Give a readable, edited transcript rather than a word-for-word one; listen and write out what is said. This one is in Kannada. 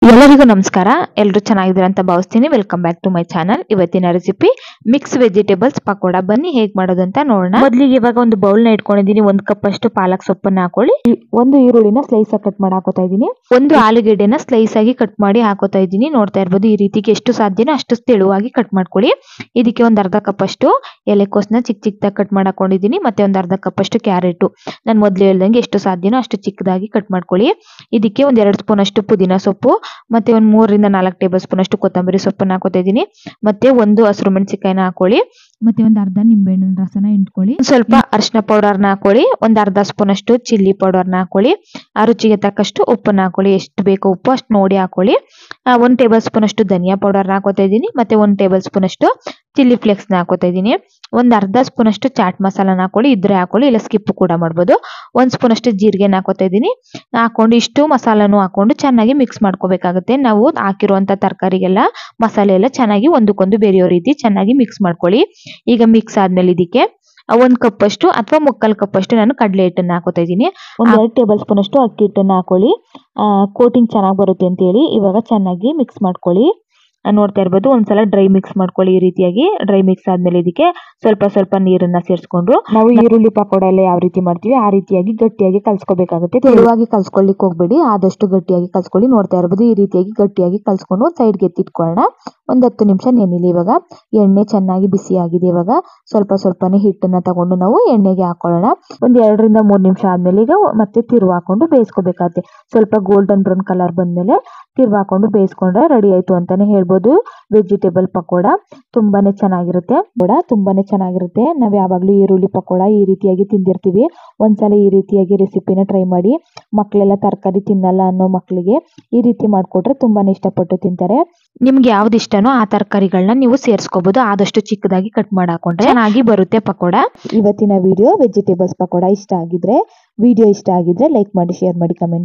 ಎಲ್ಲರಿಗೂ ನಮಸ್ಕಾರ. ಎಲ್ಲರೂ ಚೆನ್ನಾಗಿದ್ದೀರಾ ಅಂತ ಭಾವಿಸ್ತೀನಿ. Welcome back to my channel. ಇವತ್ತಿನ ರೆಸಿಪಿ ಮಿಕ್ಸ್ ವೆಜಿಟೇಬಲ್ಸ್ ಪಕೋಡ. ಬನ್ನಿ ಹೇಗೆ ಮಾಡೋದು ಅಂತ ನೋಡೋಣ. ಮೊದಲಿಗೆ ಇವಾಗ ಒಂದು ಬೌಲ್ ನ ಇಟ್ಕೊಂಡಿದ್ದೀನಿ. 1 ಕಪ್ ಅಷ್ಟು ಪಾಲಕ್ ಸೊಪ್ಪನ್ನ ಹಾಕೊಳ್ಳಿ. ಒಂದು ಈರುಳ್ಳಿನ ಸ್ಲೈಸ್ ಆಗಿ ಕಟ್ ಮಾಡಿ ಹಾಕೋತಾ ಇದ್ದೀನಿ. ಒಂದು ಆಲೂಗೆಡ್ಡೆನ ಸ್ಲೈಸ್ ಆಗಿ ಕಟ್ ಮಾಡಿ ಹಾಕೋತಾ ಇದ್ದೀನಿ. ನೋಡ್ತಾ ಇರಬಹುದು ಈ ರೀತಿಗೆ ಎಷ್ಟು ಸಾಧ್ಯನೋ ಅಷ್ಟು ತೆಳುವಾಗಿ ಕಟ್ ಮಾಡ್ಕೊಳ್ಳಿ. ಇದಕ್ಕೆ ಒಂದು ಅರ್ಧ ಕಪ್ ಅಷ್ಟು ಎಲೆಕೋಸನ್ನ ಚಿಕ್ಕ ಚಿಕ್ಕದಾಗಿ ಕಟ್ ಮಾಡಿ ಹಾಕೊಂಡಿದ್ದೀನಿ. ಮತ್ತೆ ಒಂದು ಅರ್ಧ ಕಪ್ ಅಷ್ಟು ಕ್ಯಾರೆಟ್ ನಾನು ಮೊದಲು ಹೇಳ್ದಂಗೆ ಎಷ್ಟು ಸಾಧ್ಯನೋ ಅಷ್ಟು ಚಿಕ್ಕದಾಗಿ ಕಟ್ ಮಾಡ್ಕೊಳ್ಳಿ. ಇದಕ್ಕೆ ಒಂದು 2 ಸ್ಪೂನ್ ಅಷ್ಟು ಪುದೀನ ಸೊಪ್ಪು, ಮತ್ತೆ ಒಂದು 3 ರಿಂದ 4 ಟೇಬಲ್ ಸ್ಪೂನ್ ಅಷ್ಟು ಕೊತ್ತಂಬರಿ ಸೊಪ್ಪನ್ನ ಹಾಕೋತಾ ಇದ್ದೀನಿ. ಮತ್ತೆ ಒಂದು ಹಸಿರು ಮೆಣಸಿನಕಾಯಿನ ಹಾಕೊಳ್ಳಿ. ಮತ್ತೆ ಒಂದು ಅರ್ಧ ನಿಂಬೆಹಣ್ಣಿನ ರಸನ ಹಿಂಡ್ಕೊಳ್ಳಿ. ಸ್ವಲ್ಪ ಅರಿಶಿನ ಪೌಡರ್ನ ಹಾಕೊಳ್ಳಿ. ಒಂದು ಅರ್ಧ ಸ್ಪೂನ್ ಅಷ್ಟು ಚಿಲ್ಲಿ ಪೌಡರ್ನ ಹಾಕೊಳ್ಳಿ. ಆ ರುಚಿಗೆ ತಕ್ಕಷ್ಟು ಉಪ್ಪನ್ನ ಹಾಕೊಳ್ಳಿ. ಎಷ್ಟು ಬೇಕೋ ಉಪ್ಪು ಅಷ್ಟು ನೋಡಿ ಹಾಕೊಳ್ಳಿ. 1 ಟೇಬಲ್ ಸ್ಪೂನ್ ಅಷ್ಟು ಧನಿಯಾ ಪೌಡರ್ನ ಹಾಕೋತಾ ಇದ್ದೀನಿ. ಮತ್ತೆ 1 ಟೇಬಲ್ ಸ್ಪೂನ್ ಅಷ್ಟು ಚಿಲ್ಲಿ ಫ್ಲೇಕ್ಸ್ನ ಹಾಕೋತಾ ಇದ್ದೀನಿ. ಒಂದು ಅರ್ಧ ಸ್ಪೂನ್ ಅಷ್ಟು ಚಾಟ್ ಮಸಾಲಾನ ಹಾಕೊಳ್ಳಿ. ಇದ್ರೆ ಹಾಕೊಳ್ಳಿ, ಇಲ್ಲ ಸ್ಕಿಪ್ ಕೂಡ ಮಾಡ್ಬೋದು. 1 ಸ್ಪೂನ್ ಅಷ್ಟು ಜೀರಿಗೆನ ಹಾಕೋತಾ ಇದ್ದೀನಿ. ಹಾಕೊಂಡು ಇಷ್ಟು ಮಸಾಲಾನು ಹಾಕೊಂಡು ಚೆನ್ನಾಗಿ ಮಿಕ್ಸ್ ಮಾಡ್ಕೋಬೇಕಾಗುತ್ತೆ. ನಾವು ಹಾಕಿರುವಂತ ತರಕಾರಿಗೆಲ್ಲ ಮಸಾಲೆ ಎಲ್ಲ ಚೆನ್ನಾಗಿ ಒಂದಕ್ಕೊಂದು ಬೇರೆಯೋ ರೀತಿ ಚೆನ್ನಾಗಿ ಮಿಕ್ಸ್ ಮಾಡ್ಕೊಳ್ಳಿ. ಈಗ ಮಿಕ್ಸ್ ಆದ್ಮೇಲೆ ಇದಕ್ಕೆ 1 ಕಪ್ ಅಷ್ಟು ಅಥವಾ 3/4 ಕಪ್ ಅಷ್ಟು ನಾನು ಕಡಲೆ ಹಿಟ್ಟನ್ನ ಹಾಕೋತಾ ಇದ್ದೀನಿ. 2 ಟೇಬಲ್ ಸ್ಪೂನ್ ಅಷ್ಟು ಅಕ್ಕಿ ಹಿಟ್ಟನ್ನ ಹಾಕೊಳ್ಳಿ. ಕೋಟಿಂಗ್ ಚೆನ್ನಾಗಿ ಬರುತ್ತೆ ಅಂತ ಹೇಳಿ ಇವಾಗ ಚೆನ್ನಾಗಿ ಮಿಕ್ಸ್ ಮಾಡ್ಕೊಳ್ಳಿ. ನೋಡ್ತಾ ಇರ್ಬೋದು ಒಂದ್ಸಲ ಡ್ರೈ ಮಿಕ್ಸ್ ಮಾಡ್ಕೊಳ್ಳಿ. ಈ ರೀತಿಯಾಗಿ ಡ್ರೈ ಮಿಕ್ಸ್ ಆದ್ಮೇಲೆ ಇದಕ್ಕೆ ಸ್ವಲ್ಪ ನೀರನ್ನ ಸೇರಿಸ್ಕೊಂಡು ನಾವು ಈರುಳ್ಳಿ ಪಕೋಡ ಎಲ್ಲ ಯಾವ ರೀತಿ ಮಾಡ್ತೀವಿ ಆ ರೀತಿಯಾಗಿ ಗಟ್ಟಿಯಾಗಿ ಕಲ್ಸ್ಕೋಬೇಕಾಗುತ್ತೆ. ತೆಳುವಾಗಿ ಕಲ್ಸ್ಕೊಳ್ಳಿಕ್ ಹೋಗ್ಬೇಡಿ, ಆದಷ್ಟು ಗಟ್ಟಿಯಾಗಿ ಕಲ್ಸ್ಕೊಳ್ಳಿ. ನೋಡ್ತಾ ಇರ್ಬೋದು ಈ ರೀತಿಯಾಗಿ ಗಟ್ಟಿಯಾಗಿ ಕಲ್ಸ್ಕೊಂಡು ಒಂದು ಸೈಡ್ಗೆ ಎತ್ತಿಟ್ಕೊಳ್ಳೋಣ. ಒಂದು 10 ನಿಮಿಷ ನೆನಿಲಿ. ಇವಾಗ ಎಣ್ಣೆ ಚೆನ್ನಾಗಿ ಬಿಸಿ ಆಗಿದೆ. ಇವಾಗ ಸ್ವಲ್ಪನೇ ಹಿಟ್ಟನ್ನ ತಗೊಂಡು ನಾವು ಎಣ್ಣೆಗೆ ಹಾಕೊಳ್ಳೋಣ. ಒಂದು 2 ರಿಂದ 3 ನಿಮಿಷ ಆದ್ಮೇಲೆ ಈಗ ಮತ್ತೆ ತಿರುವು ಹಾಕೊಂಡು ಬೇಯಿಸ್ಕೋಬೇಕಾಗುತ್ತೆ. ಸ್ವಲ್ಪ ಗೋಲ್ಡನ್ ಬ್ರೌನ್ ಕಲರ್ ಬಂದ್ಮೇಲೆ ತಿರುವು ಹಾಕೊಂಡು ಬೇಯಿಸ್ಕೊಂಡ್ರೆ ರೆಡಿ ಆಯ್ತು ಅಂತಾನೆ ಹೇಳ್ಬೋದು. ವೆಜಿಟೇಬಲ್ ಪಕೋಡ ತುಂಬಾನೇ ಚೆನ್ನಾಗಿರುತ್ತೆ. ನಾವ್ ಯಾವಾಗ್ಲೂ ಈರುಳ್ಳಿ ಪಕೋಡ ಈ ರೀತಿಯಾಗಿ ತಿಂದಿರ್ತೀವಿ. ಒಂದ್ಸಲ ಈ ರೀತಿಯಾಗಿ ರೆಸಿಪಿನ ಟ್ರೈ ಮಾಡಿ. ಮಕ್ಕಳೆಲ್ಲ ತರಕಾರಿ ತಿನ್ನಲ್ಲ ಅನ್ನೋ ಮಕ್ಕಳಿಗೆ ಈ ರೀತಿ ಮಾಡ್ಕೊಟ್ರೆ ತುಂಬಾನೇ ಇಷ್ಟಪಟ್ಟು ತಿಂತಾರೆ. ನಿಮ್ಗೆ ಯಾವ್ದು ಇಷ್ಟನೋ ಆ ತರಕಾರಿಗಳನ್ನ ನೀವು ಸೇರಿಸ್ಕೋಬಹುದು. ಆದಷ್ಟು ಚಿಕ್ಕದಾಗಿ ಕಟ್ ಮಾಡಿ ಹಾಕೊಂಡ್ರೆ ಚೆನ್ನಾಗಿ ಬರುತ್ತೆ ಪಕೋಡ. ಇವತ್ತಿನ ವಿಡಿಯೋ ವೆಜಿಟೇಬಲ್ಸ್ ಪಕೋಡ ಇಷ್ಟ ಆಗಿದ್ರೆ ಲೈಕ್ ಮಾಡಿ, ಶೇರ್ ಮಾಡಿ, ಕಮೆಂಟ್